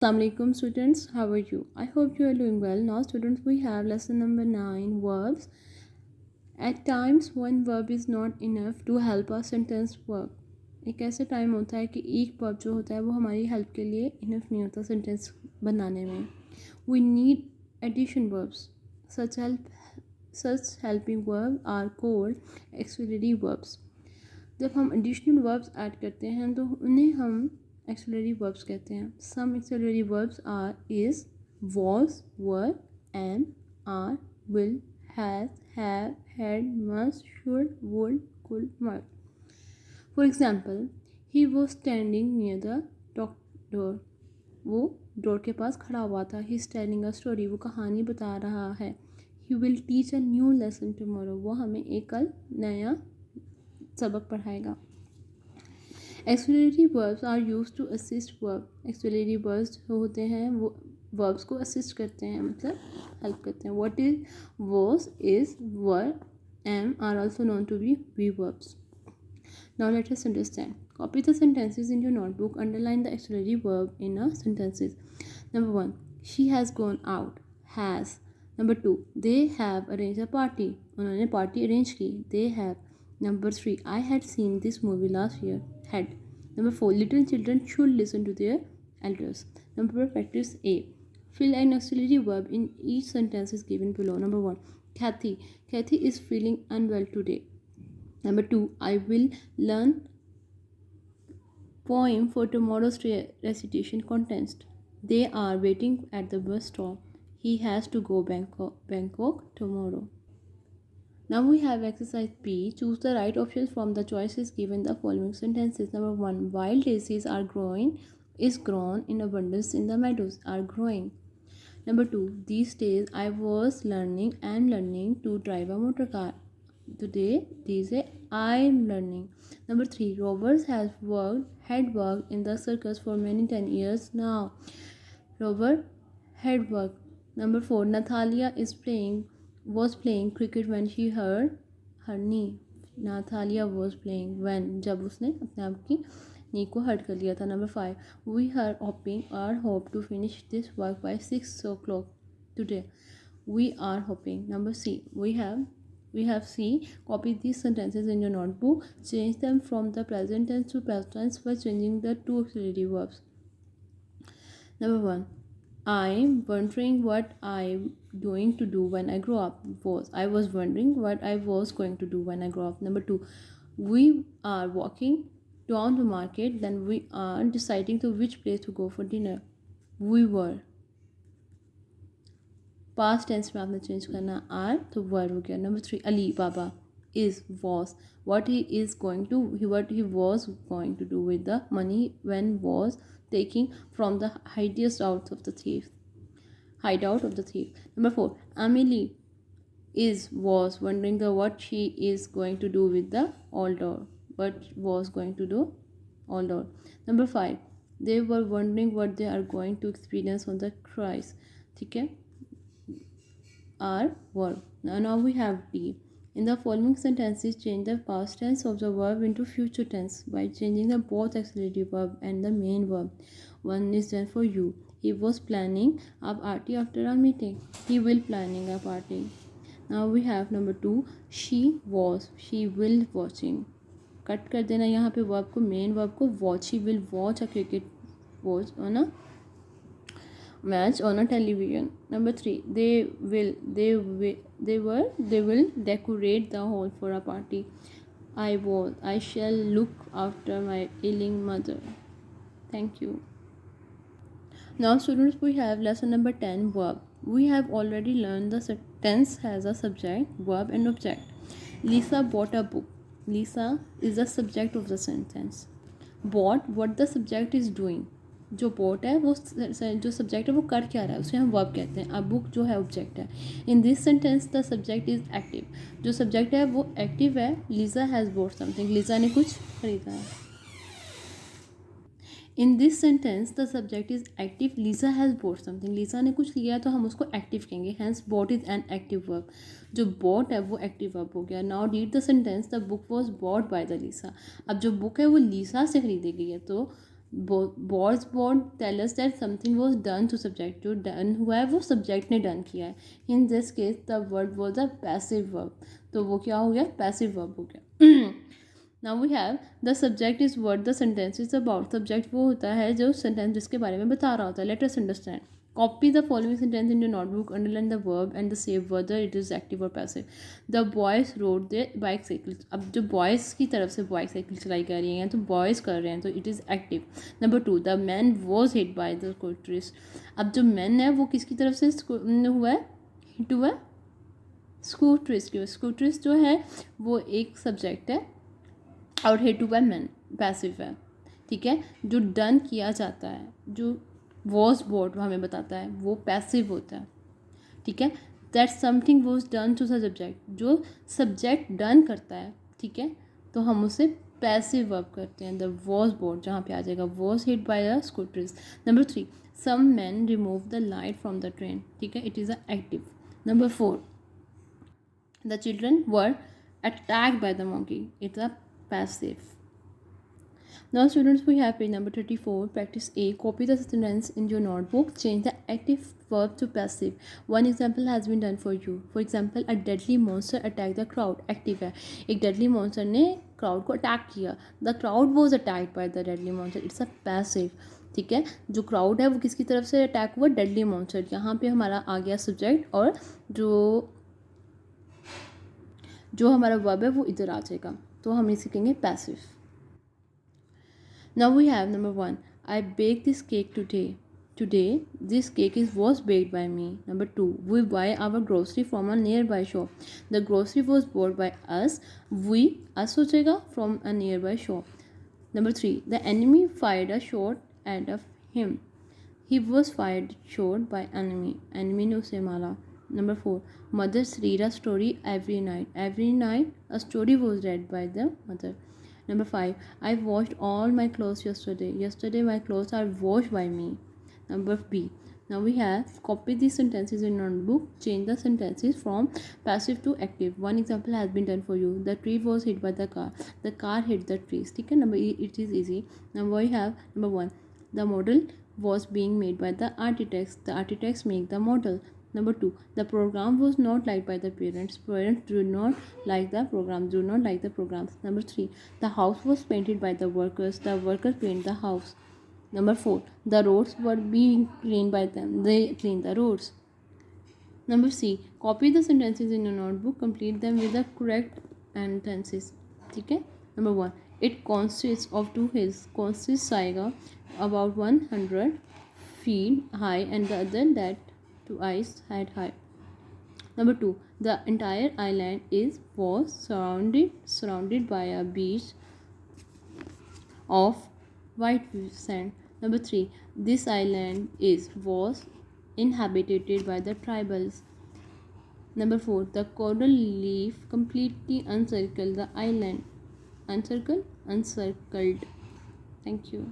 Assalamualaikum students, how are you? I hope you are doing well. Now students, we have lesson number 9, verbs. At times one verb is not enough to help a sentence work. एक ऐसे time होता है कि एक verb जो होता है वो हमारी हेल्प के लिए इनफ नहीं होता सेंटेंस बनाने में. We need addition verbs. Such helping verbs are called auxiliary verbs. जब हम एडिशनल वर्ब्स ऐड करते हैं तो उन्हें हम एक्सुलरी वर्ब्स कहते हैं. Some auxiliary verbs are is, was, were, am, are, will, has, have, had, must, should, would, could, might. For example, he was standing near the door. वो door के पास खड़ा हुआ था. He is telling a story. वो कहानी बता रहा है. He will teach a new lesson tomorrow. वो हमें एक कल नया सबक पढ़ाएगा. Auxiliary verbs are use to assist verb. Auxiliary verbs जो होते हैं वो वर्ब्स को असिस्ट करते हैं, मतलब हेल्प करते हैं. What is, was, is, were, am are also known to be verbs. Now let us understand. Copy the sentences in your notebook. Underline the auxiliary verb in a sentences. Number 1, she has gone out. Has. Number 2, they have arranged a party. उन्होंने party arrange की. They have. Number 3, I had seen this movie last year. Had. Number 4, little children should listen to their elders. Number 4, practice A. Fill an auxiliary verb in each sentence is given below. Number 1, Kathy. Kathy is feeling unwell today. Number 2, I will learn poem for tomorrow's recitation contest. They are waiting at the bus stop. He has to go Bangkok tomorrow. Now we have exercise B. Choose the right options from the choices given the following sentences. Number 1, wild daisies are growing, is grown in abundance in the meadows, are growing. Number 2, these days I was learning to drive a motor car. Today, these days I am learning. Number 3, Robbers had worked in the circus for many 10 years now. Robert had worked. Number 4, Nathalia was playing cricket when she hurt her knee. Nathalia was playing when, जब उसने अपने आप की नी को hurt कर लिया था. Number 5, we are hope to finish this work by 6 o'clock today. We are hoping. Number C, we have C. Copy these sentences in your notebook. Change them from the present tense to past tense by changing the two auxiliary verbs. Number 1, I'm wondering what I'm going to do when I grow up. I was wondering what I was going to do when I grow up. Number 2, we are walking down the market, then we are deciding to which place to go for dinner. We were. Past tense में आपने change करना are, तो were हो गया. Number 3, Ali Baba is was. what he was going to do with the money when was taking from the hideout of the thief. Number 4, Emily was wondering what she is going to do with the all door. Number 5, they were wondering what they are going to experience on the cruise. ठीक है, are verb. Now we have D. In the following sentences, change the past tense of the verb into future tense by changing the both auxiliary verb and the main verb. One is done for you. He was planning a party after our meeting. He will planning a party. Now we have number 2. She will watching. Cut कर देना यहाँ पे verb को, main verb को. Watch. He will watch a cricket match on a television. Number 3, they will decorate the hall for a party. I shall look after my ailing mother. Thank you. Now students, we have lesson number 10, verb. We have already learned the sentence has a subject, verb and object. Lisa bought a book. Lisa is the subject of the sentence. Bought, what the subject is doing. जो bought है वो जो subject है वो कर क्या रहा है, उसे हम वर्ब कहते हैं. अब बुक जो है ऑब्जेक्ट है. In this sentence the subject is active. जो सब्जेक्ट है वो एक्टिव है. Lisa has bought something. Lisa ने कुछ खरीदा है. In this sentence the subject is active. Lisa has bought something. Lisa ने कुछ लिया है तो हम उसको एक्टिव कहेंगे. Hence bought is an active verb. जो बोट है वो एक्टिव वर्ब हो गया. Now read the sentence the book was bought by the लीसा. अब जो बुक है वो लीसा से खरीदी गई है, तो was born tell us that something was done to subject. जो done हुआ है वो subject ने done किया है. In this case the word was a passive verb. तो वो क्या हो गया? Passive verb हो गया. Now we have the subject is what the sentence is about. Subject वो होता है जो sentence जिसके बारे में बता रहा होता है. Let us understand. Copy the following sentence in your notebook. Underline the verb and the say whether it is active or passive. The boys rode their bicycles. अब जो boys की तरफ से bicycle चलाई जा रही हैं तो boys कर रहे हैं तो it is active. Number 2, the man was hit by the scooters. अब जो man है वो किसकी तरफ से हुआ है? hit हुआ है स्कूटरिस्ट की. स्कूटरिस्ट जो है वो एक सब्जेक्ट है और हिट हुआ मैन पैसिव है. ठीक है. जो डन किया जाता है, जो वॉज बोर्ड हमें बताता है वो पैसिव होता है. ठीक है. That something was done to the subject. जो सब्जेक्ट डन करता है, ठीक है, तो हम उसे पैसिव वर्ब करते हैं. द वॉज बोर्ड जहाँ पे आ जाएगा was hit by the scooters. Number 3, some man remove the light from the train. ठीक है, it is a active. Number 4, the children were attacked by the monkey. It's a passive. Now students, we have page number 34. Practice A. Copy the sentence in your notebook. Change the active verb to passive. One example has been done for you. For example, a deadly monster attacked the crowd. Active है. एक deadly monster ने crowd को attack किया. The crowd was attacked by the deadly monster. It's a passive. ठीक है. जो crowd है वो किसकी तरफ से attack हुआ? deadly monster. यहाँ पे हमारा आ गया subject और जो हमारा वर्ब है वो इधर आ जाएगा. तो हम इसे कहेंगे passive. Now we have number 1, I bake this cake today this cake was baked by me. Number 2, we buy our grocery from a nearby shop. The grocery was bought by us. We us हो जाएगा from a nearby shop. Number 3, the enemy fired a shot at of him. He was fired shot by enemy. Enemy ने उसे मारा. Number 4, mothers read a story every night. Every night a story was read by the mother. Number 5, I washed all my clothes yesterday. Yesterday my clothes are washed by me. Number B. Now we have copy these sentences in notebook. Change the sentences from passive to active. One example has been done for you. The tree was hit by the car. The car hit the trees. ठीक है. Number E, it is easy. Now we have number 1, the model was being made by the architects. The architects make the model. Number 2, the program was not liked by the parents. Parents do not like the program. Do not like the programs. Number 3, the house was painted by the workers. The workers paint the house. Number 4, the roads were being cleaned by them. They clean the roads. Number C, copy the sentences in your notebook. Complete them with the correct sentences. ठीक है. Number 1, it consists of 2 hills. Consists आएगा about 100 feet high and the other that 2 ice head high. Number 2, the entire island was surrounded by a beach of white sand. Number 3, this island was inhabited by the tribals. Number 4, the coral leaf completely encircled the island. Encircled. Thank you.